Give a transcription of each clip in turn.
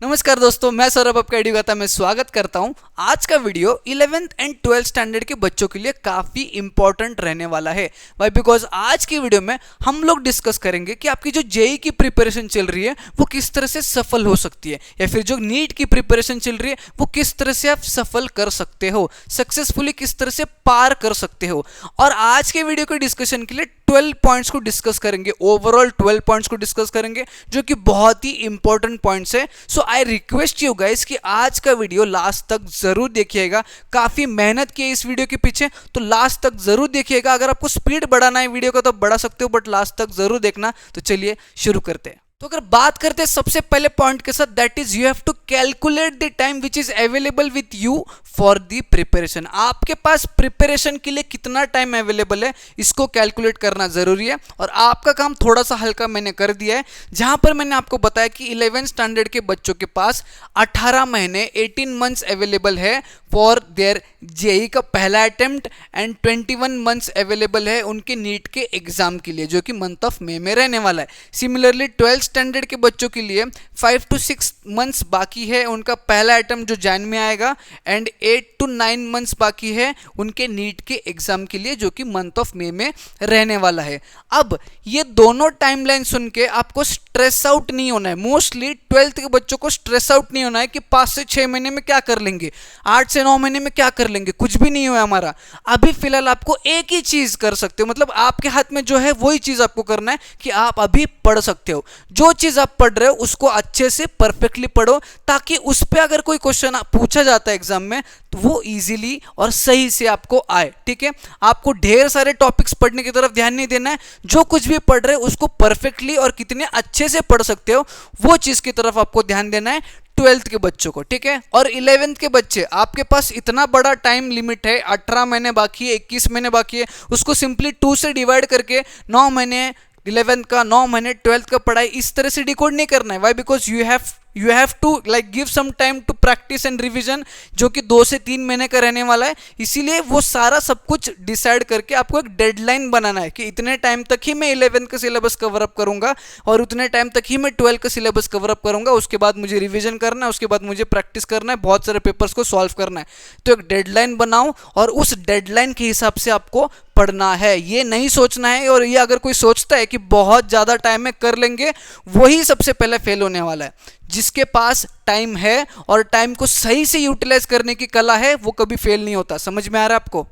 नमस्कार दोस्तों, मैं सौरभ आपका एडुगाता में स्वागत करता हूं। आज का video 11th and 12th standard के बच्चों के लिए काफ़ी इंपॉर्टेंट रहने वाला है। वाई बिकॉज आज की वीडियो में हम लोग डिस्कस करेंगे कि आपकी जो जेई की प्रिपरेशन चल रही है वो किस तरह से सफल हो सकती है, या फिर जो नीट की प्रिपरेशन चल रही है वो किस तरह से आप सफल कर सकते हो, सक्सेसफुली किस तरह से पार कर सकते हो। और आज के वीडियो के डिस्कशन के लिए 12 पॉइंट्स को डिस्कस करेंगे, ओवरऑल 12 पॉइंट्स को डिस्कस करेंगे जो कि बहुत ही इंपॉर्टेंट पॉइंट्स है। सो आई रिक्वेस्ट यू गाइस कि आज का वीडियो लास्ट तक जरूर देखिएगा। काफी मेहनत की है इस वीडियो के पीछे, तो लास्ट तक जरूर देखिएगा। अगर आपको स्पीड बढ़ाना है वीडियो का तो बढ़ा सकते हो, बट लास्ट तक जरूर देखना। तो चलिए शुरू करते हैं। तो अगर बात करते हैं सबसे पहले पॉइंट के साथ, that is you have to calculate the time which is available with you for the preparation. आपके पास प्रिपरेशन के लिए कितना टाइम अवेलेबल है इसको कैलकुलेट करना जरूरी है। और आपका काम थोड़ा सा हल्का मैंने कर दिया है, जहां पर मैंने आपको बताया कि 11th स्टैंडर्ड के बच्चों के पास 18 महीने 18 मंथ्स अवेलेबल है फॉर देयर जेई का पहला अटेम्प्ट, एंड 21 मंथ्स अवेलेबल है उनके नीट के एग्जाम के लिए, जो कि मंथ ऑफ मे में रहने वाला है। सिमिलरली 12th स्टैंडर्ड के बच्चों के लिए 5 to 6 मंथ्स बाकी है उनका पहला अटेम्प्ट जो जैन में आएगा, एंड 8 to 9 मंथ्स बाकी है उनके नीट के एग्जाम के लिए, जो कि मंथ ऑफ मे में रहने वाला है। अब ये दोनों टाइमलाइन सुन के आपको स्ट्रेस आउट नहीं होना है। मोस्टली 12th के बच्चों को स्ट्रेस आउट नहीं होना है कि 5 से 6 महीने में क्या कर लेंगे, 8 से 9 महीने में क्या कर लेंगे, कुछ भी नहीं हुआ हमारा। अभी फिलहाल आपको एक ही चीज कर सकते हो, मतलब आपके हाथ में जो है वही चीज आपको करना है कि आप अभी पढ़ सकते हो। जो चीज आप पढ़ रहे हो उसको अच्छे से परफेक्टली पढ़ो, ताकि उस पर अगर कोई क्वेश्चन पूछा जाता है एग्जाम में तो वो इजीली और सही से आपको आए। ठीक है, आपको ढेर सारे टॉपिक्स पढ़ने की तरफ ध्यान नहीं देना है। जो कुछ भी पढ़ रहे हो उसको परफेक्टली और कितने अच्छे से पढ़ सकते हो वो चीज की तरफ आपको ध्यान देना है 12th के बच्चों को। ठीक है, और 11th के बच्चे, आपके पास इतना बड़ा टाइम लिमिट है, 18 महीने बाकी है, 21 महीने बाकी है, उसको सिंपली 2 से डिवाइड करके 9 महीने 11th का, 9 महीने 12th का पढ़ाई इस तरह से डिकोड नहीं करना है। Why because you have to like give some time to practice and revision, जो कि 2 से 3 महीने का रहने वाला है। इसीलिए वो सारा सब कुछ डिसाइड करके आपको एक डेडलाइन बनाना है कि इतने टाइम तक ही मैं 11th का सिलेबस कवर अप करूंगा और उतने टाइम तक ही मैं 12th का सिलेबस कवर अप करूंगा। उसके बाद मुझे रिविजन करना है, उसके बाद मुझे प्रैक्टिस करना है, बहुत सारे पेपर्स को सॉल्व करना है। तो एक डेडलाइन बनाओ और उस डेडलाइन के हिसाब से आपको पढ़ना है। ये नहीं सोचना है, और ये अगर कोई सोचता है कि बहुत ज़्यादा टाइम में कर लेंगे, वही सबसे पहले फेल होने वाला है। जिसके पास टाइम है और टाइम को सही से यूटिलाइज करने की कला है वो कभी फेल नहीं होता। समझ में आ रहा है आपको?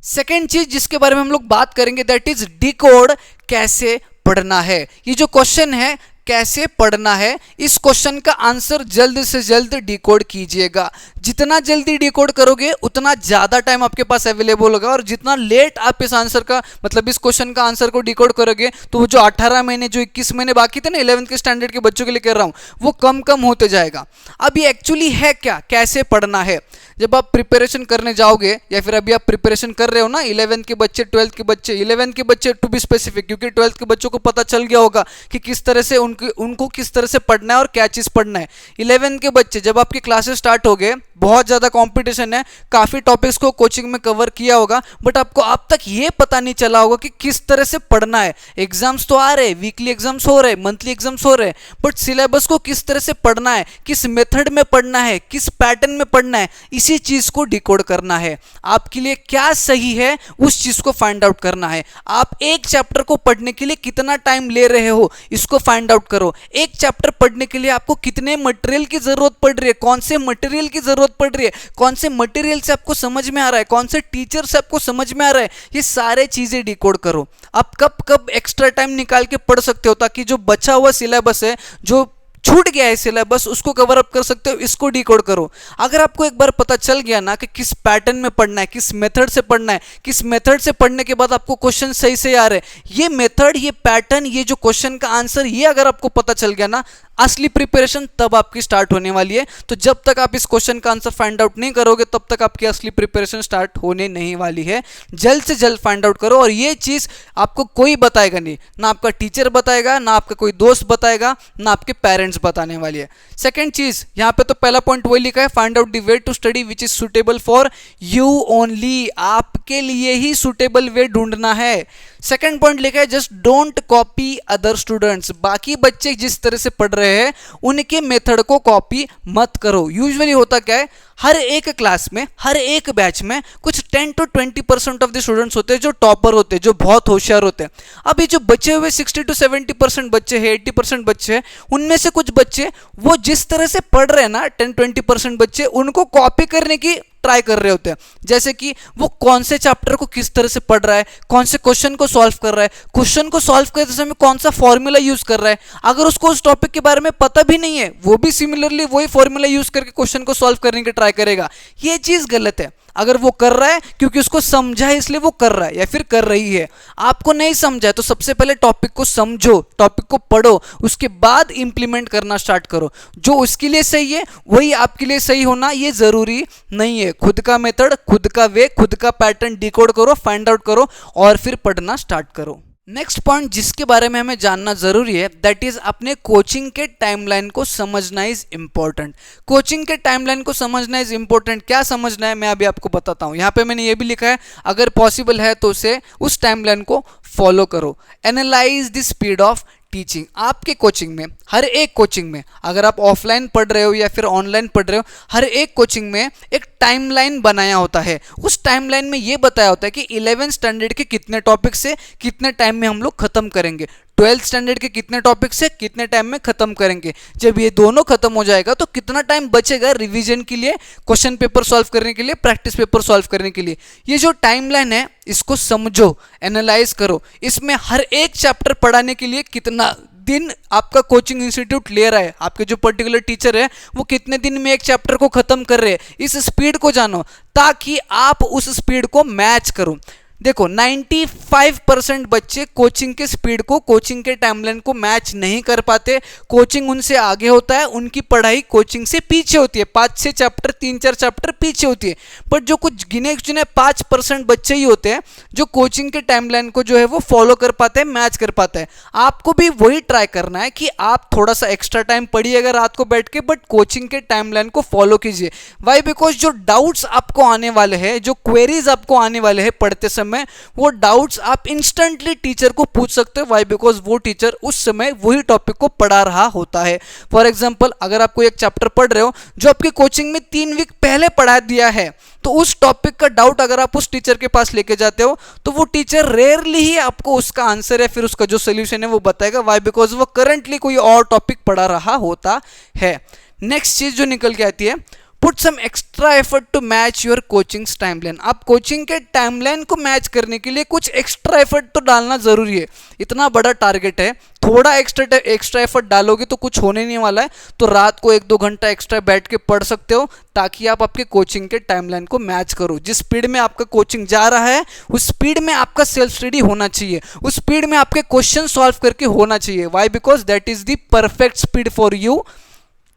सेकेंड चीज जिसके बारे में हम लोग बात करेंगे, दैट इज डिकोड कैसे पढ़ना है। ये जो क्वेश्चन है कैसे पढ़ना है, इस क्वेश्चन का आंसर जल्द से जल्द डिकोड कीजिएगा। जितना जल्दी डिकोड करोगे उतना ज्यादा टाइम आपके पास अवेलेबल होगा, और जितना लेट आप इस आंसर का मतलब इस क्वेश्चन का आंसर को डिकोड करोगे तो वो जो 18 महीने जो 21 महीने बाकी थे ना 11th के स्टैंडर्ड के बच्चों के लिए कर रहा हूं, वो कम कम होते जाएगा। अब ये एक्चुअली है क्या, कैसे पढ़ना है? जब आप प्रिपरेशन करने जाओगे, या फिर अभी आप प्रिपरेशन कर रहे हो ना, 11th के बच्चे, 12th के बच्चे, 11th के बच्चे टू बी स्पेसिफिक, क्योंकि 12th के बच्चों को पता चल गया होगा कि किस तरह से उनको किस तरह से पढ़ना है और क्या चीज पढ़ना है। 11th के बच्चे जब आपके क्लासेस स्टार्ट हो गए, बहुत ज्यादा कंपटीशन है, काफी टॉपिक्स को कोचिंग में कवर किया होगा, बट आपको अब तक ये पता नहीं चला होगा कि किस तरह से पढ़ना है। एग्जाम्स तो आ रहे, वीकली एग्जाम्स हो रहे, मंथली एग्जाम्स हो रहे, बट सिलेबस को किस तरह से पढ़ना है, किस मेथड में पढ़ना है, किस पैटर्न में पढ़ना है, इसी चीज को डिकोड करना है। आपके लिए क्या सही है उस चीज को फाइंड आउट करना है। आप एक चैप्टर को पढ़ने के लिए कितना टाइम ले रहे हो इसको फाइंड आउट करो। एक चैप्टर पढ़ने के लिए आपको कितने मटेरियल की जरूरत पड़ रही है, कौन से मटेरियल की जरूरत पड़ रही है, कौन से मटेरियल से आपको समझ में आ रहा है, कौन से टीचर से आपको समझ में आ रहा है, ये सारे चीजें डिकोड करो। आप कब कब एक्स्ट्रा टाइम निकाल के पढ़ सकते हो, ताकि जो बचा हुआ सिलेबस है, जो छूट गया है सिलेबस, उसको कवर अप कर सकते हो। इसको डिकोड करो। अगर आपको एक बार पता चल गया ना कि किस पैटर्न में पढ़ना है, किस मेथड से पढ़ना है, किस मेथड से पढ़ने के बाद आपको क्वेश्चन सही से आ रहे हैं, ये मेथड, ये पैटर्न, ये जो क्वेश्चन का आंसर, ये अगर आपको पता चल गया ना, असली प्रिपरेशन तब आपकी स्टार्ट होने वाली है। तो जब तक आप इस क्वेश्चन का आंसर फाइंड आउट नहीं करोगे तब तक आपकी असली प्रिपरेशन स्टार्ट होने नहीं वाली है। जल्द से जल्द फाइंड आउट करो, और ये चीज आपको कोई बताएगा नहीं, ना आपका टीचर बताएगा, ना आपका कोई दोस्त बताएगा, ना आपके पेरेंट्स बताने वाली है। सेकंड चीज, यहाँ पे तो पहला पॉइंट वही लिखा है, find out the way to study which is suitable for you only. आपके लिए ही सुटेबल वे ढूंढना है। सेकंड पॉइंट लिखा है just don't copy other students, बाकी बच्चे जिस तरह से पढ़ रहे हैं उनके मेथड को कॉपी मत करो। यूजुअली होता क्या है, हर एक क्लास में, हर एक बैच में कुछ 10 to 20% ऑफ द स्टूडेंट्स होते हैं जो टॉपर होते हैं, जो बहुत होशियार होते हैं। अब ये जो बचे हुए 60 to 70% बच्चे हैं, 80% बच्चे हैं, उनमें से कुछ बच्चे वो जिस तरह से पढ़ रहे हैं ना 10-20% बच्चे, उनको कॉपी करने की ट्राई कर रहे होते हैं। जैसे कि वो कौन से चैप्टर को किस तरह से पढ़ रहा है, कौन से क्वेश्चन को सॉल्व कर रहा है, क्वेश्चन को सॉल्व करते समय कौन सा फॉर्मूला यूज कर रहा है। अगर उसको उस टॉपिक के बारे में पता भी नहीं है, वो भी सिमिलरली वही फॉर्मूला यूज करके क्वेश्चन को सॉल्व करने की ट्राई करेगा। ये चीज गलत है। अगर वो कर रहा है क्योंकि उसको समझा है इसलिए वो कर रहा है या फिर कर रही है। आपको नहीं समझा है तो सबसे पहले टॉपिक को समझो, टॉपिक को पढ़ो, उसके बाद इंप्लीमेंट करना स्टार्ट करो। जो उसके लिए सही है वही आपके लिए सही होना ये जरूरी नहीं है। खुद का मेथड, खुद का वे, खुद का पैटर्न डिकोड करो, फाइंड आउट करो और फिर पढ़ना स्टार्ट करो। नेक्स्ट पॉइंट जिसके बारे में हमें जानना जरूरी है दैट इज अपने कोचिंग के टाइमलाइन को समझना इज इंपॉर्टेंट। कोचिंग के टाइमलाइन को समझना इज इंपॉर्टेंट। क्या समझना है मैं अभी आपको बताता हूं। यहां पे मैंने ये भी लिखा है अगर पॉसिबल है तो उसे उस टाइमलाइन को फॉलो करो। Analyse the speed of teaching. आपके कोचिंग में, हर एक कोचिंग में, अगर आप ऑफलाइन पढ़ रहे हो या फिर ऑनलाइन पढ़ रहे हो, हर एक कोचिंग में एक टाइमलाइन बनाया होता है। उस टाइमलाइन में ये बताया होता है कि 11th स्टैंडर्ड के कितने टॉपिक से कितने टाइम में हम लोग खत्म करेंगे, 12th स्टैंडर्ड के कितने टॉपिक से कितने टाइम में खत्म करेंगे। जब ये दोनों खत्म हो जाएगा तो कितना टाइम बचेगा रिवीजन के लिए, क्वेश्चन पेपर सॉल्व करने के लिए, प्रैक्टिस पेपर सॉल्व करने के लिए। ये जो टाइमलाइन है इसको समझो, एनालाइज करो। इसमें हर एक चैप्टर पढ़ाने के लिए कितना दिन आपका कोचिंग इंस्टीट्यूट ले रहा है, आपके जो पर्टिकुलर टीचर है वो कितने दिन में एक चैप्टर को खत्म कर रहे हैं, इस स्पीड को जानो ताकि आप उस स्पीड को मैच करो। देखो 95% बच्चे कोचिंग के स्पीड को, कोचिंग के टाइमलाइन को मैच नहीं कर पाते। कोचिंग उनसे आगे होता है, उनकी पढ़ाई कोचिंग से पीछे होती है, 5-6 चैप्टर, 3-4 चैप्टर पीछे होती है। बट जो कुछ गिने चुने 5% बच्चे ही होते हैं जो कोचिंग के टाइमलाइन को जो है वो फॉलो कर पाते हैं, मैच कर पाते हैं। आपको भी वही ट्राई करना है कि आप थोड़ा सा एक्स्ट्रा टाइम पढ़िएगा रात को बैठ के, बट कोचिंग के टाइमलाइन को फॉलो कीजिए। वाई? बिकॉज जो डाउट्स आपको आने वाले हैं, जो क्वेरीज आपको आने वाले हैं पढ़ते समय, वो डाउट्स आप इंस्टेंटली टीचर को पूछ सकते हो। वाई? बिकॉज वो टीचर उस समय वही टॉपिक को पढ़ा रहा होता है। फॉर एग्जांपल अगर आप कोई एक चैप्टर पढ़ रहे हो जो आपकी कोचिंग में 3 वीक पहले पढ़ा दिया है, तो उस टॉपिक का डाउट अगर आप उस टीचर के पास लेके जाते हो तो वो टीचर रेयरली ही आपको उसका आंसर या फिर उसका जो सोल्यूशन है वो बताएगा। वाई? बिकॉज वो करंटली कोई और टॉपिक पढ़ा रहा होता है। नेक्स्ट चीज जो निकल के आती है, put some extra effort to match your coaching timeline. आप कोचिंग के टाइमलाइन को मैच करने के लिए कुछ एक्स्ट्रा एफर्ट तो डालना जरूरी है। इतना बड़ा टारगेट है, थोड़ा एक्स्ट्रा एफर्ट डालोगे तो कुछ होने नहीं वाला है। तो रात को 1-2 घंटा एक्स्ट्रा बैठ के पढ़ सकते हो ताकि आप आपके कोचिंग के टाइमलाइन को मैच करो। जिस स्पीड में आपका कोचिंग जा रहा है उस स्पीड में आपका सेल्फ स्टडी होना चाहिए, उस स्पीड में आपके क्वेश्चन सॉल्व करके होना चाहिए। Why? Because that is the perfect speed for you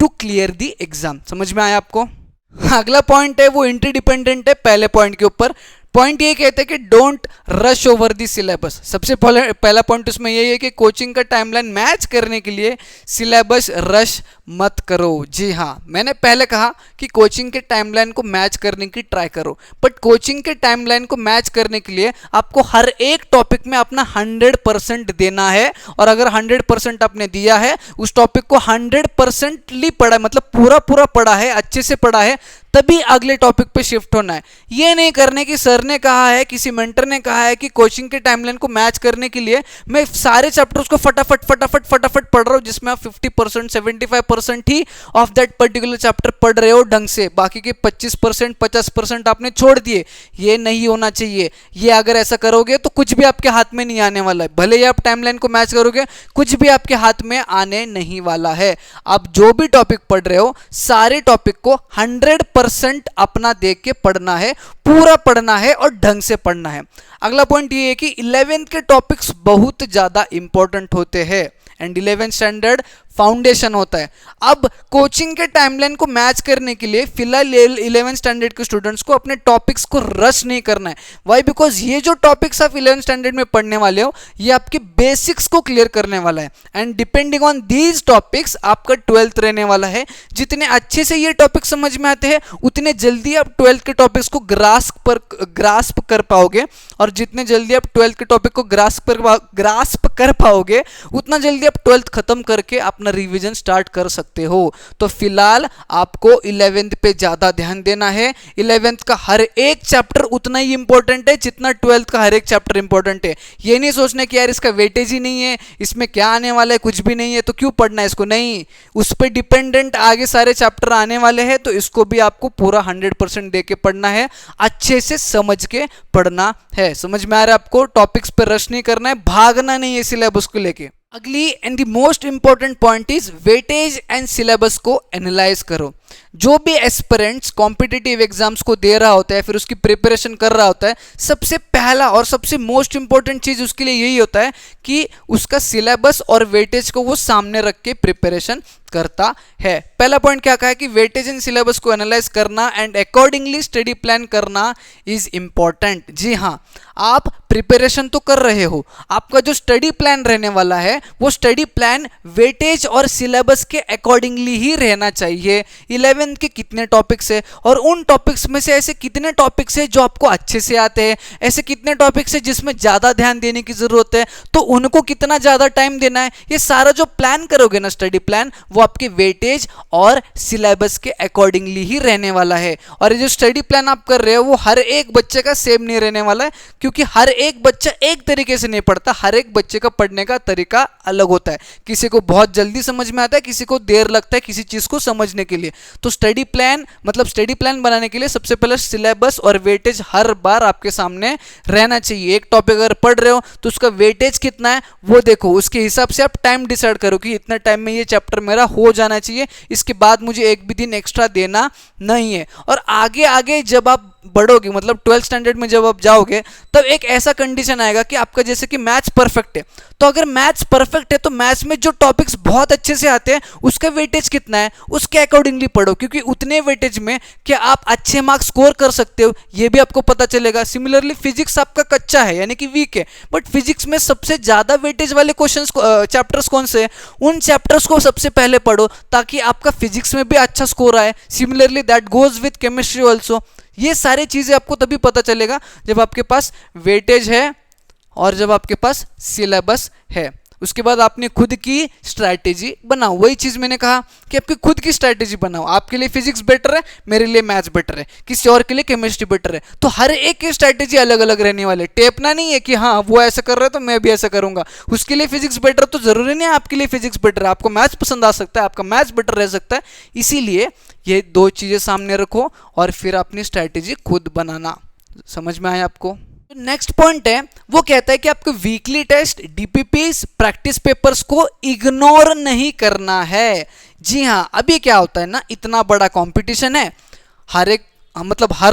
to clear the exam. समझ में आया आपको? अगला पॉइंट है वो इंटरडिपेंडेंट है पहले पॉइंट के ऊपर। पॉइंट ये कहते हैं कि don't rush over the syllabus. सबसे पहला पॉइंट उसमें यही है कि कोचिंग का टाइमलाइन मैच करने के लिए सिलेबस रश मत करो। जी हाँ, मैंने पहले कहा कि कोचिंग के टाइमलाइन को मैच करने की ट्राई करो, बट कोचिंग के टाइमलाइन को मैच करने के लिए आपको हर एक टॉपिक में अपना 100% देना है। और अगर 100% आपने दिया है, उस टॉपिक को 100% पढ़ा, मतलब पूरा पढ़ा है, अच्छे से पढ़ा है, तभी अगले टॉपिक पे शिफ्ट होना है। ये नहीं करने की सर ने कहा है, किसी मेंटर ने कहा है कि कोचिंग के टाइमलाइन को मैच करने के लिए मैं सारे चैप्टर्स को फटाफट पढ़ रहा हूं, जिसमें आप 50% 75% ही ऑफ दैट पर्टिकुलर चैप्टर पढ़ रहे हो ढंग से, बाकी के 25% 50% आपने छोड़ दिए। ये नहीं होना चाहिए। ये अगर ऐसा करोगे तो कुछ भी आपके हाथ में नहीं आने वाला है। भले ही आप टाइमलाइन को मैच करोगे, कुछ भी आपके हाथ में आने नहीं वाला है। आप जो भी टॉपिक पढ़ रहे हो सारे टॉपिक को 100% अपना देख के पढ़ना है, पूरा पढ़ना है और ढंग से पढ़ना है। अगला पॉइंट ये है कि 11th के टॉपिक्स बहुत ज्यादा इंपॉर्टेंट होते हैं एंड 11th स्टैंडर्ड फाउंडेशन होता है। अब कोचिंग के टाइमलाइन को मैच करने के लिए फिलहाल 11th स्टैंडर्ड के स्टूडेंट्स को अपने टॉपिक्स को रश नहीं करना है। वाई? बिकॉज ये जो टॉपिक्स आप 11th स्टैंडर्ड में पढ़ने वाले हो ये आपके बेसिक्स को क्लियर करने वाला है, and depending on these topics आपका 12th रहने वाला है। जितने अच्छे से ये टॉपिक समझ में आते हैं उतने जल्दी आप 12th के टॉपिक्स को ग्रास्प कर पाओगे, और जितने जल्दी आप 12th के टॉपिक को ग्रास्प कर पाओगे उतना जल्दी आप 12th खत्म करके अपना रिवीजन स्टार्ट कर सकते हो। तो फिलहाल आपको 11th पे ज्यादा ध्यान देना है। 11th का हर एक चैप्टर उतना ही इंपॉर्टेंट है जितना 12th का हर एक चैप्टर इंपॉर्टेंट है। ये नहीं सोचने कि यार इसका वेटेज ही नहीं है, इसमें क्या आने वाला है, कुछ भी नहीं है तो क्यों पढ़ना है इसको, नहीं, उस पर डिपेंडेंट आगे सारे चैप्टर आने वाले हैं, तो इसको भी आपको पूरा 100% दे के पढ़ना है, अच्छे से समझ के पढ़ना है। समझ में आ रहा है आपको? टॉपिक्स पे रश नहीं करना है, भागना नहीं है सिलेबस को लेके। अगली and the most important point is weightage and syllabus को एनालाइज करो। जो भी एस्पिरेंट्स कॉम्पिटिटिव एग्जाम्स को दे रहा होता है, फिर उसकी प्रिपरेशन कर रहा होता है, सबसे पहला और सबसे मोस्ट इंपॉर्टेंट चीज उसके लिए यही होता है कि उसका सिलेबस और वेटेज को वो सामने रख के प्रिपरेशन करता है। पहला पॉइंट क्या कहा है कि वेटेज एंड सिलेबस को एनालाइज करना एंड अकॉर्डिंगली स्टडी प्लान करना इज इंपॉर्टेंट। जी हाँ, आप प्रिपरेशन तो कर रहे हो, आपका जो स्टडी प्लान रहने वाला है वो स्टडी प्लान वेटेज और सिलेबस के अकॉर्डिंगली ही रहना चाहिए। 11th के कितने टॉपिक्स है और उन टॉपिक्स में से ऐसे कितने टॉपिक्स है जो आपको अच्छे से आते हैं, ऐसे कितने टॉपिक्स है जिसमें ज्यादा ध्यान देने की जरूरत है, तो उनको कितना ज्यादा टाइम देना है, ये सारा जो प्लान करोगे ना स्टडी प्लान, वो आपके वेटेज और सिलेबस के अकॉर्डिंगली ही रहने वाला है। और ये जो स्टडी प्लान आप कर रहे हो वो हर एक बच्चे का सेम नहीं रहने वाला है, क्योंकि हर एक बच्चा एक तरीके से नहीं पढ़ता, हर एक बच्चे का पढ़ने का तरीका अलग होता है। किसी को बहुत जल्दी समझ में आता है, किसी को देर लगता है किसी चीज को समझने के लिए। तो स्टडी प्लान बनाने के लिए सबसे पहले सिलेबस और वेटेज हर बार आपके सामने रहना चाहिए। एक टॉपिक अगर पढ़ रहे हो तो उसका वेटेज कितना है वो देखो, उसके हिसाब से आप टाइम डिसाइड करो कि इतना टाइम में ये चैप्टर मेरा हो जाना चाहिए, इसके बाद मुझे एक भी दिन एक्स्ट्रा देना नहीं है। और आगे आगे जब आप बढ़ोगे, मतलब 12th स्टैंडर्ड में जब आप जाओगे, तब एक ऐसा कंडीशन आएगा कि आपका जैसे कि मैथ्स परफेक्ट है, तो अगर मैथ्स परफेक्ट है तो मैथ्स में जो टॉपिक्स बहुत अच्छे से आते हैं उसका वेटेज कितना है उसके अकॉर्डिंगली पढ़ो, क्योंकि उतने वेटेज में क्या आप अच्छे मार्क्स स्कोर कर सकते हो ये भी आपको पता चलेगा। सिमिलरली फिजिक्स आपका कच्चा है यानी कि वीक है, बट फिजिक्स में सबसे ज्यादा वेटेज वाले क्वेश्चंस चैप्टर्स कौन से हैं, उन चैप्टर्स को सबसे पहले पढ़ो ताकि आपका फिजिक्स में भी अच्छा स्कोर आए। Similarly that goes with chemistry also. ये सारी चीजें आपको तभी पता चलेगा जब आपके पास वेटेज है और जब आपके पास सिलेबस है। उसके बाद आपने खुद की स्ट्रैटेजी बनाओ। वही चीज मैंने कहा कि आपकी खुद की स्ट्रैटेजी बनाओ। आपके लिए फिजिक्स बेटर है, मेरे लिए मैथ्स बेटर है, किसी और के लिए केमिस्ट्री बेटर है, तो हर एक की स्ट्रैटेजी अलग अलग रहने वाले। टेपना नहीं है कि हाँ वो ऐसा कर रहा है तो मैं भी ऐसा करूंगा। उसके लिए फिजिक्स बेटर तो जरूरी नहीं है आपके लिए फिजिक्स बेटर है, आपको मैथ्स पसंद आ सकता है, आपका मैथ्स बेटर रह सकता है। इसीलिए ये दो चीजें सामने रखो और फिर अपनी स्ट्रैटेजी खुद बनाना। समझ में आया आपको? नेक्स्ट पॉइंट है वो कहता है कि आपको weekly test, DPPs, practice papers को इग्नोर नहीं करना है। जी हाँ, अभी क्या होता है ना, इतना बड़ा कंपटीशन है, हर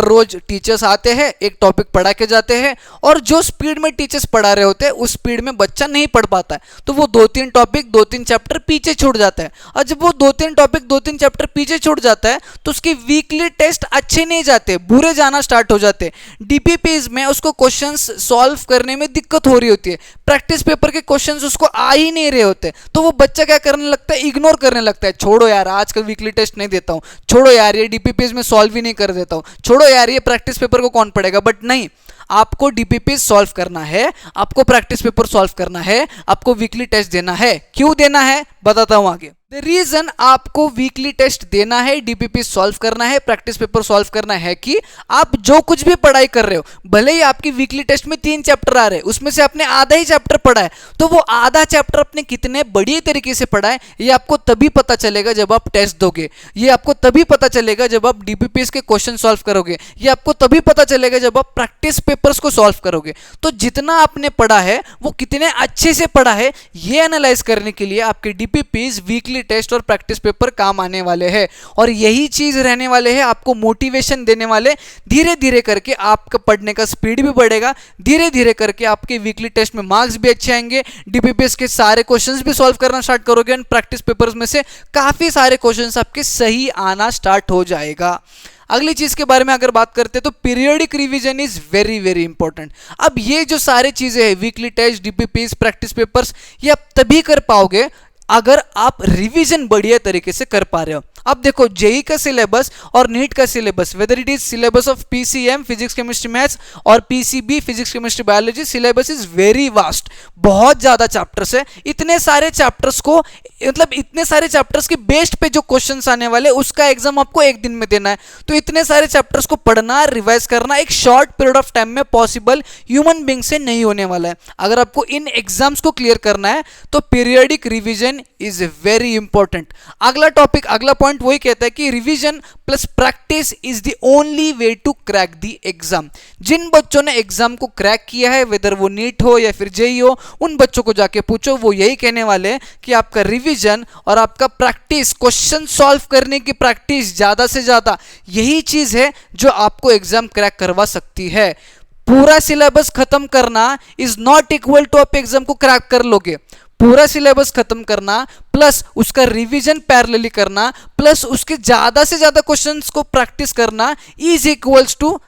रोज टीचर्स आते हैं, एक टॉपिक पढ़ा के जाते हैं, और जो स्पीड में टीचर्स पढ़ा रहे होते हैं उस स्पीड में बच्चा नहीं पढ़ पाता है, तो वो 2-3 टॉपिक 2-3 चैप्टर पीछे छूट जाता है। और जब वो 2-3 टॉपिक 2-3 चैप्टर पीछे छूट जाता है तो उसके वीकली टेस्ट अच्छे नहीं जाते, बुरे जाना स्टार्ट हो जाते। डीपीपीज में उसको क्वेश्चंस सॉल्व करने में दिक्कत हो रही होती है, प्रैक्टिस पेपर के क्वेश्चंस उसको आ ही नहीं रहे होते, तो वो बच्चा क्या करने लगता है, इग्नोर करने लगता है। छोड़ो यार, आज का वीकली टेस्ट नहीं देता हूँ, छोड़ो यार ये डीपीपीज में सॉल्व ही नहीं कर देता हूँ, छोड़ो यार ये प्रैक्टिस पेपर को कौन पढ़ेगा। बट नहीं, आपको डीपीपी सॉल्व करना है, आपको प्रैक्टिस पेपर सॉल्व करना है, आपको वीकली टेस्ट देना है। क्यों देना है बताता हूं आगे। द रीजन आपको वीकली टेस्ट देना है, डीपीपी सॉल्व करना है, प्रैक्टिस पेपर सॉल्व करना है कि आप जो कुछ भी पढ़ाई कर रहे हो, भले ही आपकी वीकली टेस्ट में 3 चैप्टर आ रहे हैं, उसमें से आपने आधा ही चैप्टर पढ़ा है, तो वो आधा चैप्टर अपने कितने बढ़िया तरीके से पढ़ा है ये आपको तभी पता चलेगा जब आप टेस्ट दोगे, ये आपको तभी पता चलेगा जब आप डीपीपीएस के क्वेश्चन सॉल्व करोगे, ये आपको तभी पता चलेगा जब आप प्रैक्टिस पेपर्स को सॉल्व करोगे। तो जितना आपने पढ़ा है वो कितने अच्छे से पढ़ा है ये एनालाइज करने के लिए आपके डीपीपीएस वीकली वीकली टेस्ट और प्रैक्टिस पेपर काम आने वाले हैं। और यही चीज रहने वाले हैं, आपको मोटिवेशन देने वाले। धीरे धीरे करके आपका पढ़ने का स्पीड भी बढ़ेगा, धीरे धीरे करके आपके वीकली टेस्ट में मार्क्स भी अच्छे आएंगे, डीपीपीएस के सारे क्वेश्चंस भी सॉल्व करना स्टार्ट करोगे एंड प्रैक्टिस पेपर्स में से काफी सारे क्वेश्चंस आपके सही आना स्टार्ट हो जाएगा। अगली चीज के बारे में अगर बात करते हैं तो periodic revision is very very important. अब ये जो सारी चीजें हैं, वीकली टेस्ट, डीपीपीएस, प्रैक्टिस पेपर्स, ये आप तभी कर पाओगे अगर आप रिवीजन बढ़िया तरीके से कर पा रहे हो। अब देखो जेई का सिलेबस और नीट का syllabus, whether it is syllabus of PCM physics chemistry maths और PCB physics chemistry biology, syllabus is very vast, बहुत ज्यादा चैप्टर्स है। इतने सारे चैप्टर्स को, मतलब इतने सारे चैप्टर्स के बेस्ड पे जो क्वेश्चंस आने वाले उसका एग्जाम आपको एक दिन में देना है। तो इतने सारे चैप्टर्स को पढ़ना, रिवाइज करना एक शॉर्ट पीरियड ऑफ टाइम में पॉसिबल ह्यूमन बीइंग से नहीं होने वाला है। अगर आपको इन एग्जाम्स को क्लियर करना है तो periodic revision is very important. अगला टॉपिक, अगला पॉइंट वही कहता है कि revision plus practice is the only way to crack the exam. जिन बच्चों ने एग्जाम को क्रैक किया है, वेदर वो नीट हो या फिर जेई हो, उन बच्चों को जाके पूछो, वो यही कहने वाले हैं कि आपका रिवीजन और आपका प्रैक्टिस, क्वेश्चन सॉल्व करने की प्रैक्टिस ज्यादा से ज्यादा, यही चीज है जो आपको एग्जाम क्रैक करवा सकती है। पूरा सिलेबस खत्म करना इज नॉट इक्वल टू आप एग्जाम को क्रैक कर लोगे। पूरा सिलेबस खत्म करना प्लस उसका रिवीजन पैरेलली करना प्लस उसके ज्यादा से ज्यादा क्वेश्चंस को प्रैक्टिस करना is equals to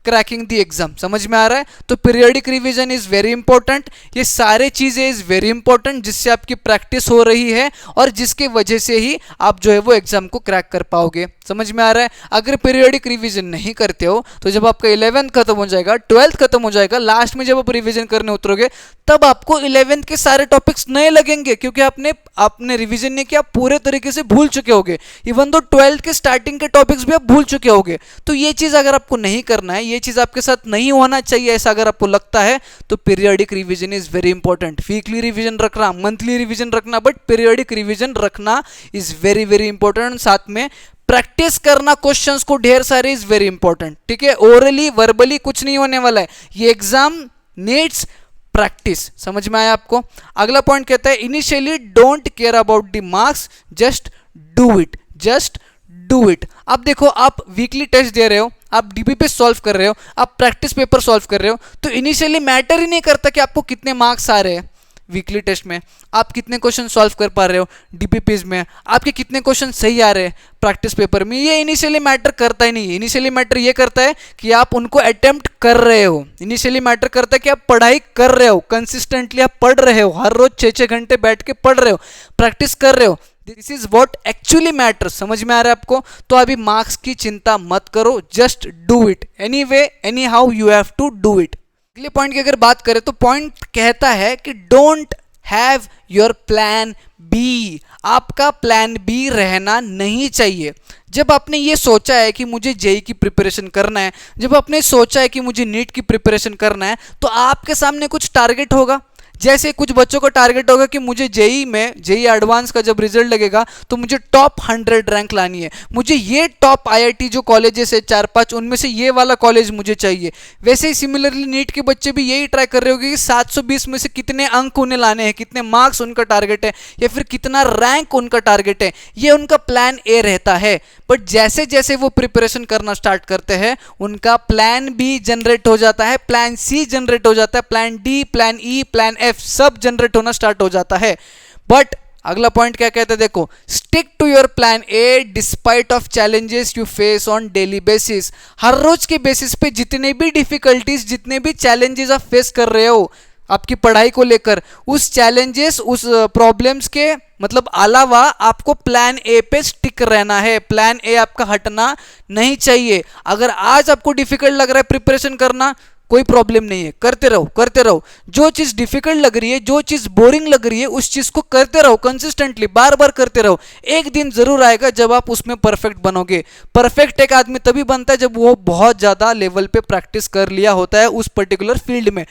cracking the exam. समझ में आ रहा है? तो periodic revision is very important. ये सारे चीजें इज वेरी इंपॉर्टेंट जिससे आपकी प्रैक्टिस हो रही है और जिसके वजह से ही आप जो है वो एग्जाम को क्रैक कर पाओगे। समझ में आ रहा है? अगर पीरियोडिक रिवीजन नहीं करते हो तो जब आपका 11th खत्म हो जाएगा, 12th खत्म हो जाएगा, लास्ट में जब आप रिवीजन करने उतरोगे तब आपको 11th के सारे टॉपिक्स नए लगेंगे क्योंकि आपने रिवीजन नहीं किया, पूरे तरीके से भूल चुके होगे। इवन दो 12th के स्टार्टिंग के टॉपिक्स भी आप भूल चुके होगे। तो ये चीज अगर आपको नहीं करना है, ये चीज आपके साथ नहीं होना चाहिए, ऐसा अगर आपको लगता है तो periodic revision is very important. Weekly revision रखना, मंथली रिवीजन रखना, बट पीरियोडिक रिवीजन रखना इज वेरी वेरी इंपॉर्टेंट। साथ में प्रैक्टिस करना क्वेश्चंस को ढेर सारे इज वेरी इंपॉर्टेंट। ठीक है, ओरली वर्बली कुछ नहीं होने वाला है, ये एग्जाम नीड्स प्रैक्टिस। समझ में आया आपको? अगला पॉइंट कहता है initially don't care about the marks, just do it, just do it. अब देखो, आप वीकली टेस्ट दे रहे हो, आप डीपीपीएस सॉल्व कर रहे हो, आप प्रैक्टिस पेपर सॉल्व कर रहे हो, तो इनिशियली मैटर ही नहीं करता कि आपको कितने मार्क्स आ रहे हैं। वीकली टेस्ट में आप कितने क्वेश्चन सॉल्व कर पा रहे हो, डीपीपीएस में आपके कितने क्वेश्चन सही आ रहे हैं, प्रैक्टिस पेपर में, ये इनिशियली मैटर करता ही नहीं है। इनिशियली मैटर ये करता है कि आप उनको अटेम्प्ट कर रहे हो। इनिशियली मैटर करता है कि आप पढ़ाई कर रहे हो, कंसिस्टेंटली आप पढ़ रहे हो, हर रोज 6-6 घंटे बैठ के पढ़ रहे हो, प्रैक्टिस कर रहे हो। This is what actually matters. समझ में आ रहा है आपको? तो अभी मार्क्स की चिंता मत करो, just do it any way any how, you have to do it. अगले पॉइंट की अगर बात करें तो पॉइंट कहता है कि don't have your plan B. आपका प्लान बी रहना नहीं चाहिए। जब आपने ये सोचा है कि मुझे जेई की प्रिपरेशन करना है, जब आपने सोचा है कि मुझे नीट की प्रिपरेशन करना है, तो आपके सामने कुछ टारगेट होगा। जैसे कुछ बच्चों का टारगेट होगा कि मुझे जेई में, जेई एडवांस का जब रिजल्ट लगेगा तो मुझे टॉप 100 रैंक लानी है, मुझे ये टॉप आईआईटी जो कॉलेजेस है 4-5 उनमें से ये वाला कॉलेज मुझे चाहिए। वैसे ही सिमिलरली नीट के बच्चे भी यही ट्राई कर रहे होंगे कि 720 में से कितने अंक उन्हें लाने हैं, कितने मार्क्स उनका टारगेट है या फिर कितना रैंक उनका टारगेट है, ये उनका प्लान ए रहता है। बट जैसे जैसे वो प्रिपरेशन करना स्टार्ट करते हैं उनका प्लान बी जनरेट हो जाता है, प्लान सी जनरेट हो जाता है, प्लान डी, प्लान ई, प्लान एफ सब जनरेट होना स्टार्ट हो जाता है। बट अगला पॉइंट क्या कहता है, देखो, stick to your plan A despite of challenges you face on daily basis. हर रोज के बेसिस पे जितने भी डिफिकल्टीज, जितने भी चैलेंजेस आप फेस कर रहे हो आपकी पढ़ाई को लेकर, उस चैलेंजेस, उस प्रॉब्लम्स के मतलब अलावा आपको प्लान ए पे स्टिक रहना है। प्लान ए आपका हटना नहीं चाहिए। अगर आज आपको डिफिकल्ट लग रहा है प्रिपरेशन करना, कोई प्रॉब्लम नहीं है, करते रहो करते रहो। जो चीज डिफिकल्ट लग रही है, जो चीज बोरिंग लग रही है, उस चीज को करते रहो कंसिस्टेंटली, बार बार करते रहो। एक दिन जरूर आएगा जब आप उसमें परफेक्ट बनोगे। परफेक्ट एक आदमी तभी बनता है जब वो बहुत ज्यादा लेवल पे प्रैक्टिस कर लिया होता है उस पर्टिकुलर फील्ड में।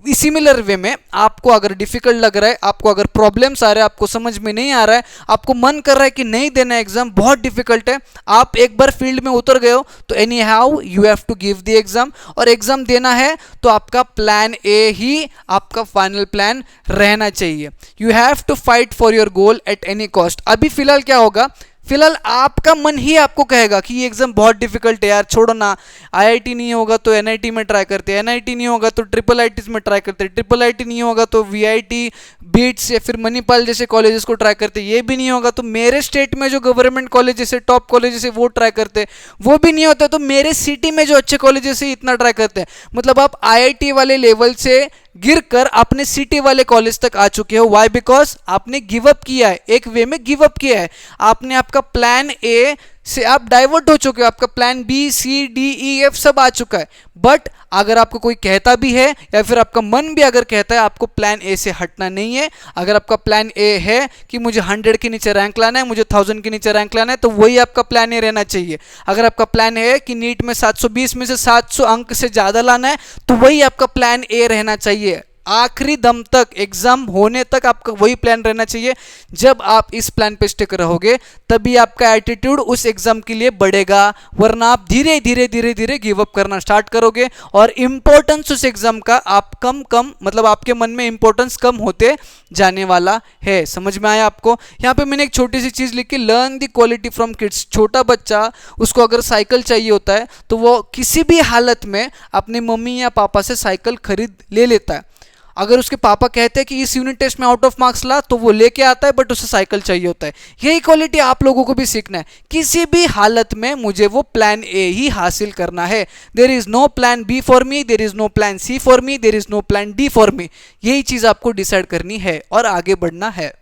सिमिलर वे में आपको अगर डिफिकल्ट लग रहा है, आपको अगर प्रॉब्लम्स आ रहे हैं, आपको समझ में नहीं आ रहा है, आपको मन कर रहा है कि नहीं देना एग्जाम, बहुत डिफिकल्ट है, आप एक बार फील्ड में उतर गए हो तो any how you have to give the exam, और एग्जाम देना है तो आपका प्लान ए ही आपका फाइनल प्लान रहना चाहिए। You have to fight for your goal at any cost. अभी फिलहाल क्या होगा, फिलहाल आपका मन ही आपको कहेगा कि ये एग्जाम बहुत डिफिकल्ट है यार, छोड़ो ना, आईआईटी नहीं होगा तो एनआईटी में ट्राई करते हैं, एनआईटी नहीं होगा तो ट्रिपल आईटी में ट्राई करते हैं, ट्रिपल आईटी नहीं होगा तो वीआईटी, बीट्स या फिर मणिपाल जैसे कॉलेजेस को ट्राई करते हैं, ये भी नहीं होगा तो मेरे स्टेट में जो गवर्नमेंट कॉलेजेस है, टॉप कॉलेजेस है, वो ट्राई करते हैं, वो भी नहीं होता तो मेरे सिटी में जो अच्छे कॉलेजेस है इतना ट्राई करते हैं। मतलब आप आईआईटी वाले लेवल से गिर कर अपने सिटी वाले कॉलेज तक आ चुके हो। वाई? बिकॉज आपने गिव अप किया है, एक वे में गिव अप किया है आपने, आपका प्लान ए से आप डाइवर्ट हो चुके हो, आपका plan B C D E F सब आ चुका है। बट अगर आपको कोई कहता भी है या फिर आपका मन भी अगर कहता है आपको प्लान ए से हटना नहीं है, अगर आपका प्लान ए है कि मुझे 100 के नीचे रैंक लाना है, मुझे 1000 के नीचे रैंक लाना है, तो वही आपका प्लान ए रहना चाहिए। अगर आपका प्लान है कि नीट में 720 में से 700 अंक से ज़्यादा लाना है, तो वही आपका प्लान ए रहना चाहिए। आखिरी दम तक, एग्जाम होने तक आपका वही प्लान रहना चाहिए। जब आप इस प्लान पे स्टिक रहोगे तभी आपका एटीट्यूड उस एग्जाम के लिए बढ़ेगा, वरना आप धीरे धीरे धीरे धीरे गिव अप करना स्टार्ट करोगे और इंपॉर्टेंस उस एग्जाम का आप कम मतलब आपके मन में इंपॉर्टेंस कम होते जाने वाला है। समझ में आया आपको? यहाँ पे मैंने एक छोटी सी चीज लिखी, learn the quality from kids. छोटा बच्चा, उसको अगर साइकिल चाहिए होता है तो वो किसी भी हालत में अपनी मम्मी या पापा से साइकिल खरीद ले लेता है। अगर उसके पापा कहते हैं कि इस यूनिट टेस्ट में आउट ऑफ मार्क्स ला, तो वो लेके आता है, बट उसे साइकिल चाहिए होता है। यही क्वालिटी आप लोगों को भी सीखना है। किसी भी हालत में मुझे वो प्लान ए ही हासिल करना है। There is no plan B for me, there is no plan C for me, there is no plan D for me. यही चीज आपको डिसाइड करनी है और आगे बढ़ना है।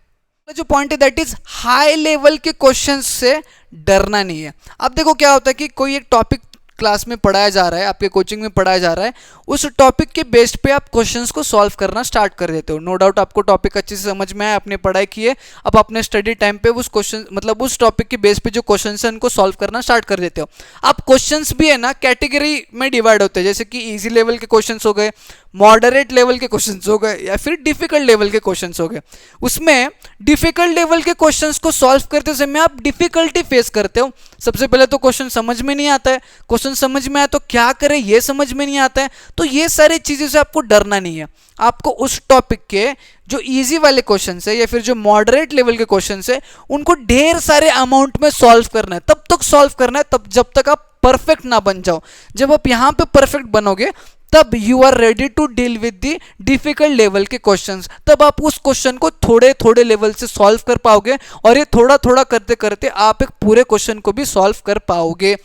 जो पॉइंट है दैट इज हाई लेवल के क्वेश्चन से डरना नहीं है। अब देखो क्या होता है कि कोई एक टॉपिक क्लास में पढ़ाया जा रहा है, आपके कोचिंग में पढ़ाया जा रहा है, उस टॉपिक के बेस पे आप क्वेश्चंस को सॉल्व करना स्टार्ट कर देते हो। नो डाउट आपको टॉपिक अच्छे से समझ में आया, आपने पढ़ाई की है, अब अपने स्टडी टाइम पे उस क्वेश्चन मतलब उस टॉपिक के बेस पे जो क्वेश्चंस हैं उनको सॉल्व करना स्टार्ट कर देते हो। अब क्वेश्चंस भी है ना कैटेगरी में डिवाइड होते हैं, जैसे कि इजी लेवल के क्वेश्चंस हो गए, मॉडरेट लेवल के क्वेश्चंस हो गए या फिर डिफिकल्ट लेवल के क्वेश्चंस हो गए। उसमें डिफिकल्ट लेवल के क्वेश्चंस को सॉल्व करते समय आप डिफिकल्टी फेस करते हो। सबसे पहले तो क्वेश्चन समझ में नहीं आता है, क्वेश्चन समझ में आया तो क्या करें ये समझ में नहीं आता है। तो ये सारी चीज़ों से आपको डरना नहीं है। आपको उस टॉपिक के जो इजी वाले क्वेश्चन है या फिर जो मॉडरेट लेवल के क्वेश्चन है उनको ढेर सारे अमाउंट में सॉल्व करना है। तब तक सॉल्व करना है तब जब तक आप परफेक्ट ना बन जाओ। जब आप यहाँ पे परफेक्ट बनोगे तब you are ready to deal with the difficult level के क्वेश्चंस। तब आप उस क्वेश्चन को थोड़े थोड़े लेवल से सॉल्व कर पाओगे और ये थोड़ा थोड़ा करते करते आप एक पूरे क्वेश्चन को भी सॉल्व कर पाओगे।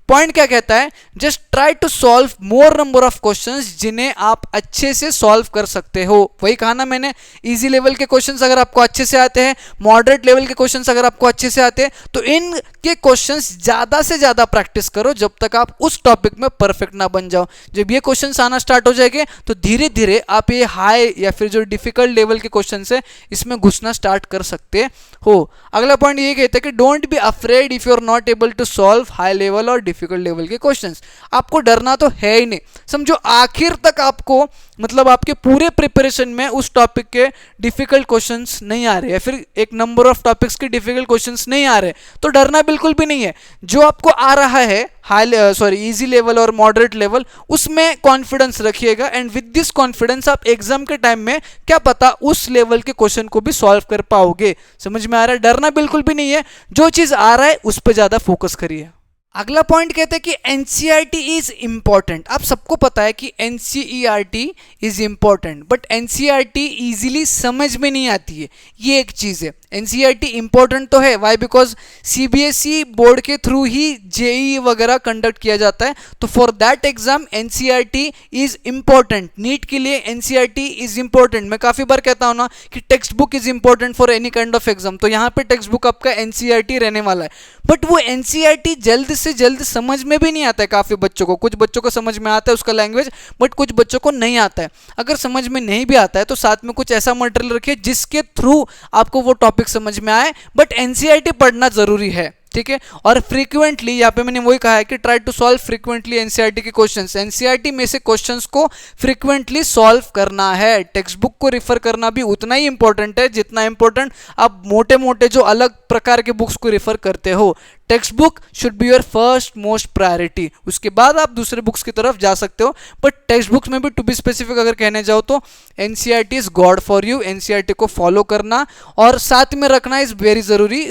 पॉइंट क्या कहता है? Just try to solve more number of questions जिन्हें आप अच्छे से सॉल्व कर सकते हो। वही कहा ना मैंने, इजी लेवल के क्वेश्चंस अगर आपको अच्छे से आते हैं, मॉडरेट लेवल के क्वेश्चंस अगर आपको अच्छे से आते हैं, तो इनके क्वेश्चंस ज्यादा से ज्यादा प्रैक्टिस करो जब तक आप उस टॉपिक में परफेक्ट ना बन जाओ। जब ये क्वेश्चंस आना स्टार्ट हो जाएंगे तो धीरे धीरे आप ये हाई या फिर जो डिफिकल्ट लेवल के क्वेश्चंस है इसमें घुसना स्टार्ट कर सकते हो। अगला पॉइंट ये कहता है कि don't be afraid if you are not able to solve high level और डिफिकल्ट लेवल के क्वेश्चंस। आपको डरना तो है ही नहीं। समझो आखिर तक आपको मतलब आपके पूरे प्रिपरेशन में उस टॉपिक के डिफिकल्ट क्वेश्चंस नहीं आ रहे या फिर एक नंबर ऑफ टॉपिक्स के डिफिकल्ट क्वेश्चंस नहीं आ रहे तो डरना बिल्कुल भी नहीं है। जो आपको आ रहा है इजी लेवल और मॉडरेट लेवल, उसमें कॉन्फिडेंस रखिएगा एंड विद दिस कॉन्फिडेंस आप एग्जाम के टाइम में क्या पता उस लेवल के क्वेश्चन को भी सॉल्व कर पाओगे। समझ में आ रहा है? डरना बिल्कुल भी नहीं है। जो चीज आ रहा है उस पर ज्यादा फोकस करिए। अगला पॉइंट कहते हैं कि एनसीईआरटी इज इंपॉर्टेंट। आप सबको पता है कि NCERT is important, but NCERT easily समझ में नहीं आती है, ये एक चीज है। एनसीईआरटी इंपॉर्टेंट तो है, वाई? बिकॉज सीबीएसई बोर्ड के थ्रू ही जेईई वगैरह कंडक्ट किया जाता है, तो for that exam NCERT is important. NEET के लिए एनसीईआरटी इज इंपॉर्टेंट। मैं काफी बार कहता हूं ना कि text book is important for any kind of exam, तो यहाँ पे टेक्स्ट बुक आपका एनसीईआरटी रहने वाला है। बट वो एनसीईआरटी जल्द से जल्द समझ में भी नहीं आता है काफी बच्चों को। कुछ बच्चों को समझ में आता है उसका लैंग्वेज, बट कुछ बच्चों को नहीं आता है। अगर समझ में नहीं भी आता है तो साथ में कुछ ऐसा मटेरियल रखिए जिसके थ्रू आपको वो टॉपिक समझ में आए, बट एनसीईआरटी पढ़ना जरूरी है। ठीक है। और फ्रीक्वेंटली यहाँ पे मैंने वही कहा है कि try to solve frequently NCERT के क्वेश्चंस। एनसीईआरटी में से क्वेश्चंस को फ्रीक्वेंटली सॉल्व करना है। टेक्स्ट बुक को रिफर करना भी उतना ही इंपॉर्टेंट है जितना इंपॉर्टेंट आप मोटे मोटे जो अलग प्रकार के बुक्स को रिफर करते हो। Text book should be your first most priority, उसके बाद आप दूसरे बुक्स की तरफ जा सकते हो। बट टेक्स्ट बुक्स में भी टू बी स्पेसिफिक अगर कहने जाओ तो NCERT is God for you. NCERT को फॉलो करना और साथ में रखना इज वेरी जरूरी।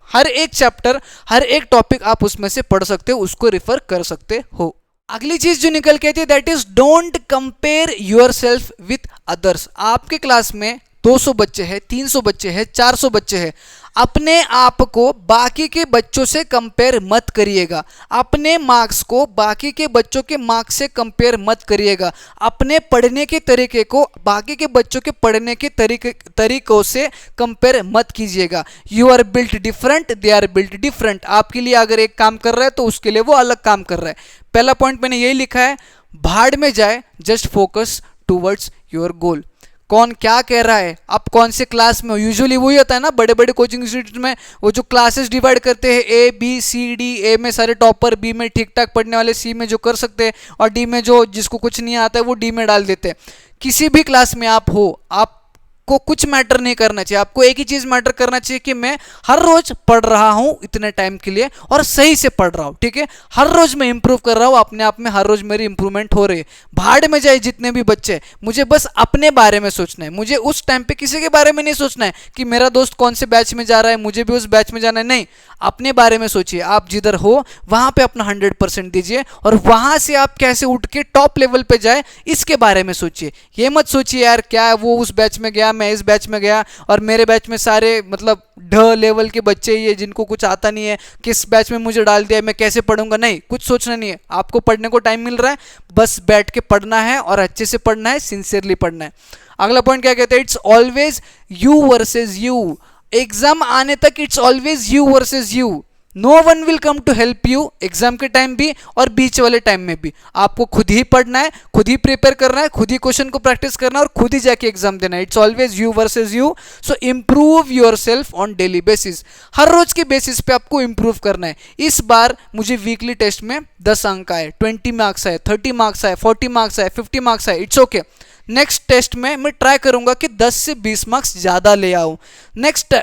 हर एक चैप्टर, हर एक टॉपिक आप उसमें से पढ़ सकते हो, उसको रिफर कर सकते हो। अगली चीज जो निकल के आती है that is don't compare your self with others. आपके क्लास में 200 बच्चे हैं, 300 बच्चे हैं, 400 बच्चे हैं, अपने आप को बाकी के बच्चों से कंपेयर मत करिएगा। अपने मार्क्स को बाकी के बच्चों के मार्क्स से कंपेयर मत करिएगा। अपने पढ़ने के तरीके को बाकी के बच्चों के पढ़ने के तरीकों से कंपेयर मत कीजिएगा। You are built different, they are built different. आपके लिए अगर एक काम कर रहा है तो उसके लिए वो अलग काम कर रहा है। पहला पॉइंट मैंने यही लिखा है, भाड़ में जाए, just focus towards your goal. कौन क्या कह रहा है, आप कौन से क्लास में हो। यूजुअली वही होता है ना बड़े बड़े कोचिंग इंस्टीट्यूट में, वो जो क्लासेस डिवाइड करते हैं ए बी सी डी, ए में सारे टॉपर, बी में ठीक ठाक पढ़ने वाले, सी में जो कर सकते हैं और डी में जो जिसको कुछ नहीं आता है वो डी में डाल देते हैं। किसी भी क्लास में आप हो, आप को कुछ मैटर नहीं करना चाहिए। आपको एक ही चीज मैटर करना चाहिए कि मैं हर रोज पढ़ रहा हूं इतने टाइम के लिए और सही से पढ़ रहा हूं, ठीक है। हर रोज मैं इंप्रूव कर रहा हूं, अपने आप में हर रोज मेरी इंप्रूवमेंट हो रही है। भाड़ में जाए जितने भी बच्चे, मुझे बस अपने बारे में सोचना है। मुझे उस टाइम पे किसी के बारे में नहीं सोचना है कि मेरा दोस्त कौन से बैच में जा रहा है, मुझे भी उस बैच में जाना है। नहीं, अपने बारे में सोचिए। आप जिधर हो वहां पे अपना 100% दीजिए और वहां से आप कैसे उठ के टॉप लेवल पे जाए इसके बारे में सोचिए। ये मत सोचिए यार क्या वो उस बैच में गया, मैं इस बैच में गया और मेरे बैच में सारे मतलब ढ लेवल के बच्चे ही है जिनको कुछ आता नहीं है, किस बैच में मुझे डाल दिया, मैं कैसे पढ़ूंगा। नहीं, कुछ सोचना नहीं है। आपको पढ़ने को टाइम मिल रहा है, बस बैठ के पढ़ना है और अच्छे से पढ़ना है, सिंसियरली पढ़ना है। अगला पॉइंट क्या कहते हैं, it's always you versus you. Exam आने तक it's always you versus you. No one will come to help you. Exam के टाइम भी और बीच वाले टाइम में भी आपको खुद ही पढ़ना है, खुद ही प्रिपेयर करना है, खुद ही क्वेश्चन को प्रैक्टिस करना है और खुद ही जाके एग्जाम देना है। It's always you versus you. So improve yourself on daily basis. हर रोज के बेसिस पे आपको इम्प्रूव करना है। इस बार मुझे वीकली टेस्ट में 10 अंक आए, 20 मार्क्स आए, 30 मार्क्स आए, 40 मार्क्स आए, 50 मार्क्स आए, इट्स ओके। नेक्स्ट टेस्ट में मैं ट्राई करूंगा कि 10 से 20 मार्क्स ज़्यादा ले आऊं। नेक्स्ट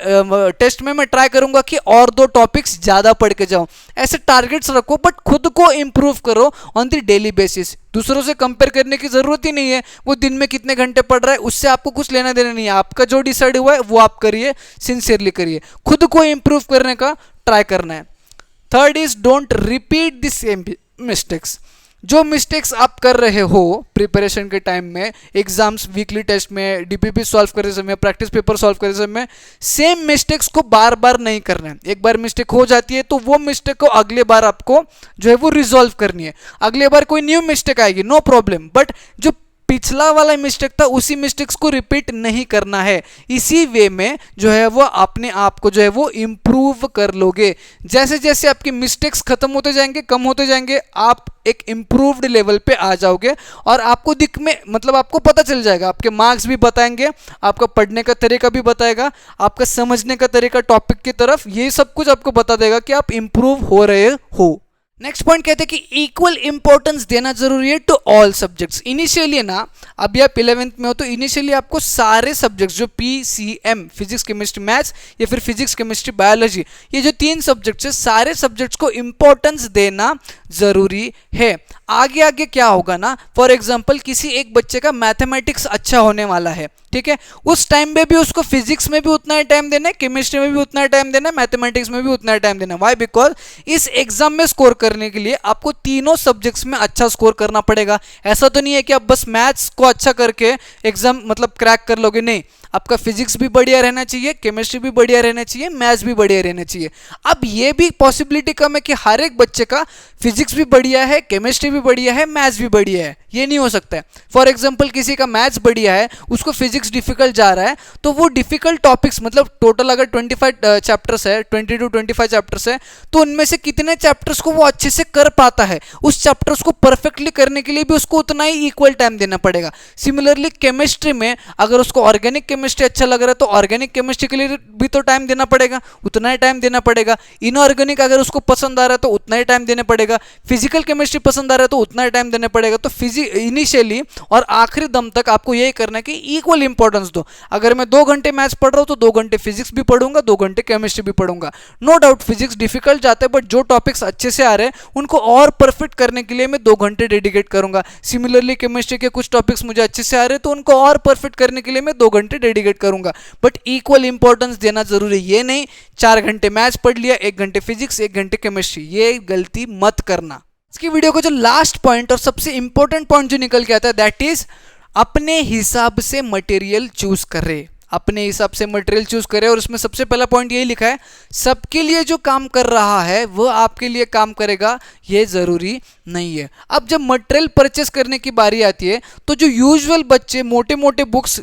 टेस्ट में मैं ट्राई करूंगा कि और 2 टॉपिक्स ज़्यादा पढ़ के जाऊं। ऐसे टारगेट्स रखो बट खुद को इंप्रूव करो ऑन द डेली बेसिस। दूसरों से कंपेयर करने की ज़रूरत ही नहीं है। वो दिन में कितने घंटे पढ़ रहा है उससे आपको कुछ लेना देना नहीं है। आपका जो डिसाइड हुआ है वो आप करिए, सिंसियरली करिए, खुद को इंप्रूव करने का ट्राई करना है। Third is don't repeat the same mistakes. जो मिस्टेक्स आप कर रहे हो प्रिपरेशन के टाइम में, एग्जाम्स, वीकली टेस्ट में, डीपीपी सॉल्व करते समय, प्रैक्टिस पेपर सॉल्व करते समय, सेम मिस्टेक्स को बार बार नहीं करना है। एक बार मिस्टेक हो जाती है तो वो मिस्टेक को अगले बार आपको जो है वो रिजॉल्व करनी है। अगले बार कोई न्यू मिस्टेक आएगी, नो प्रॉब्लम, बट जो पिछला वाला मिस्टेक था उसी मिस्टेक्स को रिपीट नहीं करना है। इसी वे में जो है वो अपने आप को जो है वो इम्प्रूव कर लोगे। जैसे जैसे आपके मिस्टेक्स खत्म होते जाएंगे, कम होते जाएंगे, आप एक इम्प्रूव्ड लेवल पे आ जाओगे और आपको मतलब आपको पता चल जाएगा। आपके मार्क्स भी बताएंगे, आपका पढ़ने का तरीका भी बताएगा, आपका समझने का तरीका टॉपिक की तरफ, ये सब कुछ आपको बता देगा कि आप इम्प्रूव हो रहे हो। नेक्स्ट पॉइंट कहते हैं कि इक्वल इंपॉर्टेंस देना जरूरी है टू ऑल सब्जेक्ट्स। इनिशियली ना, अभी आप 11th में हो तो इनिशियली आपको सारे सब्जेक्ट्स जो PCM, फिजिक्स केमिस्ट्री मैथ्स या फिर फिजिक्स केमिस्ट्री बायोलॉजी, ये जो 3 सब्जेक्ट्स है, सारे सब्जेक्ट्स को इंपॉर्टेंस देना जरूरी है। आगे आगे क्या होगा ना, फॉर एग्जाम्पल किसी एक बच्चे का मैथमेटिक्स अच्छा होने वाला है, ठीक है, उस टाइम में भी उसको फिजिक्स में भी उतना ही टाइम देना है, केमिस्ट्री में भी उतना ही टाइम देना है, मैथमेटिक्स में भी उतना ही टाइम देना है। वाई? बिकॉज इस एग्जाम में स्कोर करने के लिए आपको तीनों सब्जेक्ट्स में अच्छा स्कोर करना पड़ेगा। ऐसा तो नहीं है कि आप बस मैथ्स को अच्छा करके एग्जाम मतलब क्रैक कर लोगे, नहीं, आपका फिजिक्स भी बढ़िया रहना चाहिए, केमिस्ट्री भी बढ़िया रहना चाहिए, मैथ्स भी बढ़िया रहना चाहिए। अब ये भी पॉसिबिलिटी कम है कि हर एक बच्चे का फिजिक्स भी बढ़िया है, केमिस्ट्री भी बढ़िया है, मैथ्स भी बढ़िया है, ये नहीं हो सकता है। फॉर एग्जाम्पल किसी का मैथ्स बढ़िया है, उसको फिजिक्स डिफिकल्ट जा रहा है, तो वो डिफिकल्ट टॉपिक्स मतलब टोटल अगर 25 चैप्टर्स है, 20 to 25 चैप्टर्स है, तो उनमें से कितने चैप्टर्स को वो अच्छे से कर पाता है, उस चैप्टर्स को परफेक्टली करने के लिए भी उसको उतना ही इक्वल टाइम देना पड़ेगा। सिमिलरली केमिस्ट्री में अगर उसको ऑर्गेनिक केमिस्ट्री अच्छा लग रहा है तो ऑर्गेनिक केमिस्ट्री के लिए भी तो टाइम देना पड़ेगा, उतना ही टाइम देना पड़ेगा। इनऑर्गेनिक अगर उसको पसंद आ रहा है तो उतना ही टाइम देना पड़ेगा। फिजिकल केमिस्ट्री पसंद आ रहा है तो उतना ही टाइम देना पड़ेगा। तो इनिशियली और आखिरी दम तक आपको यही करना है कि इक्वल इंपॉर्टेंस दो। अगर मैं 2 घंटे मैथ्स पढ़ रहा हूँ तो 2 घंटे फिजिक्स भी पढ़ूंगा, 2 घंटे केमिस्ट्री भी पढ़ूंगा। नो डाउट फिजिक्स डिफिकल्ट जाता है, बट जो टॉपिक्स अच्छे से आ रहे हैं उनको और परफेक्ट करने के लिए मैं 2 घंटे डेडिकेट करूंगा। सिमिलरली केमिस्ट्री के कुछ टॉपिक्स मुझे अच्छे से आ रहे हैं तो उनको और परफेक्ट करने के लिए मैं 2 घंटे डेडिकेट करूंगा। बट इक्वल इंपॉर्टेंस देना जरूरी है, ये नहीं 4 घंटे मैथ्स पढ़ लिया, 1 घंटे फिजिक्स, 1 घंटे केमिस्ट्री, ये गलती मत करना। इसकी वीडियो का जो लास्ट पॉइंट और सबसे इंपॉर्टेंट पॉइंट जो निकल के आता है दैट इज अपने हिसाब से मटेरियल चूज करें। अपने हिसाब से मटेरियल चूज करें। और उसमें सबसे पहला पॉइंट यही लिखा है, सबके लिए जो काम कर रहा है वो आपके लिए काम करेगा, ये जरूरी नहीं है। अब जब मटेरियल परचेस करने की बारी आती है तो जो यूजुअल बच्चे मोटे मोटे books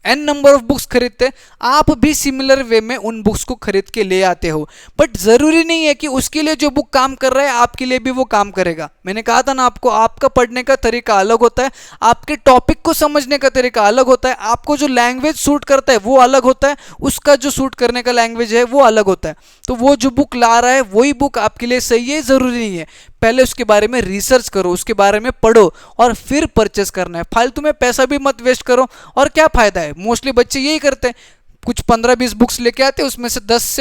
N number of books खरीदते, आप भी सिमिलर वे में उन बुक्स को खरीद के ले आते हो। बट जरूरी नहीं है कि उसके लिए जो बुक काम कर रहा है आपके लिए भी वो काम करेगा। मैंने कहा था ना आपको, आपका पढ़ने का तरीका अलग होता है, आपके टॉपिक को समझने का तरीका अलग होता है, आपको जो लैंग्वेज सूट करता है वो अलग होता है, उसका जो सूट करने का लैंग्वेज है वो अलग होता है। तो वो जो बुक ला रहा है वही बुक आपके लिए सही है, जरूरी नहीं है। पहले उसके बारे में रिसर्च करो, उसके बारे में पढ़ो और फिर परचेस करना है। फालतू में पैसा भी मत वेस्ट करो। और क्या फायदा है, मोस्टली बच्चे यही करते हैं, कुछ 15-20 बुक्स लेके आते हैं, उसमें से 10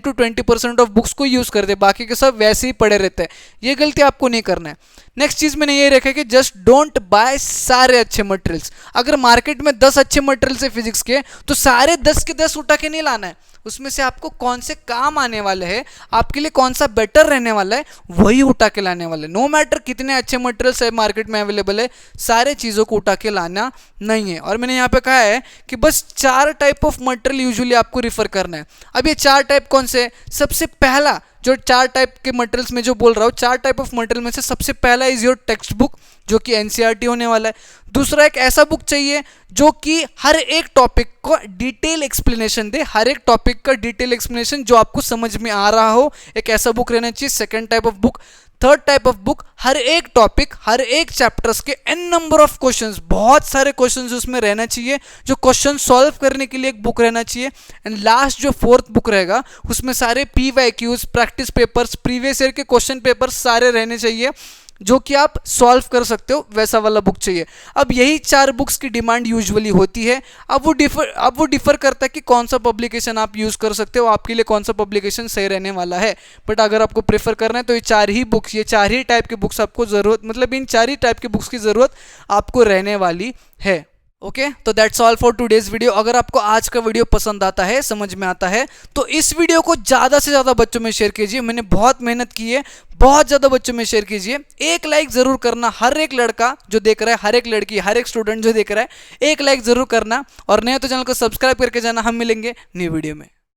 to 20% ऑफ बुक्स को यूज करते हैं, बाकी के सब वैसे ही पड़े रहते हैं। ये गलती आपको नहीं करना है। नेक्स्ट चीज मैंने ये रखा है कि जस्ट डोंट बाय सारे अच्छे मटेरियल्स। अगर मार्केट में 10 अच्छे मटेरियल्स है फिजिक्स के तो सारे 10 के 10 उठा के नहीं लाना है। उसमें से आपको कौन से काम आने वाले हैं, आपके लिए कौन सा बेटर रहने वाला है, वही उठा के लाने वाले। नो मैटर कितने अच्छे मटेरियल्स है मार्केट में अवेलेबल है, सारे चीज़ों को उठा के लाना नहीं है। और मैंने यहाँ पे कहा है कि बस 4 टाइप ऑफ मटेरियल यूजुअली आपको रिफर करना है। अब ये 4 टाइप कौन से? सबसे पहला जो 4 टाइप के मटेरियल्स में जो बोल रहा हूँ, 4 टाइप ऑफ मटेरियल में से सबसे पहला इज योर टेक्स्ट बुक, जो कि एनसीईआरटी होने वाला है। दूसरा एक ऐसा बुक चाहिए जो कि हर एक टॉपिक को डिटेल एक्सप्लेनेशन दे, हर एक टॉपिक का डिटेल एक्सप्लेनेशन जो आपको समझ में आ रहा हो, एक ऐसा बुक रहना चाहिए। Second type of book. Third type of book, हर एक टॉपिक, हर एक चैप्टर्स के एन नंबर ऑफ क्वेश्चंस, बहुत सारे क्वेश्चंस उसमें रहना चाहिए, जो क्वेश्चन सॉल्व करने के लिए एक बुक रहना चाहिए। एंड लास्ट जो फोर्थ बुक रहेगा उसमें सारे PYQs, practice papers, previous year के क्वेश्चन पेपर्स सारे रहने चाहिए जो कि आप सॉल्व कर सकते हो, वैसा वाला बुक चाहिए। अब यही 4 बुक्स की डिमांड यूजुअली होती है। अब वो डिफर करता है कि कौन सा पब्लिकेशन आप यूज़ कर सकते हो, आपके लिए कौन सा पब्लिकेशन सही रहने वाला है। बट अगर आपको प्रेफर करना है तो ये 4 ही बुक्स, ये 4 ही टाइप की बुक्स आपको ज़रूरत, मतलब इन 4 ही टाइप की बुक्स की ज़रूरत आपको रहने वाली है। ओके, तो that's all for today's video. अगर आपको आज का वीडियो पसंद आता है, समझ में आता है, तो इस वीडियो को ज़्यादा से ज़्यादा बच्चों में शेयर कीजिए। मैंने बहुत मेहनत की है, बहुत ज़्यादा बच्चों में शेयर कीजिए। एक लाइक ज़रूर करना, हर एक लड़का जो देख रहा है, हर एक लड़की, हर एक स्टूडेंट जो देख रहा है, एक लाइक ज़रूर करना। और नहीं तो चैनल को सब्सक्राइब करके जाना। हम मिलेंगे न्यू वीडियो में।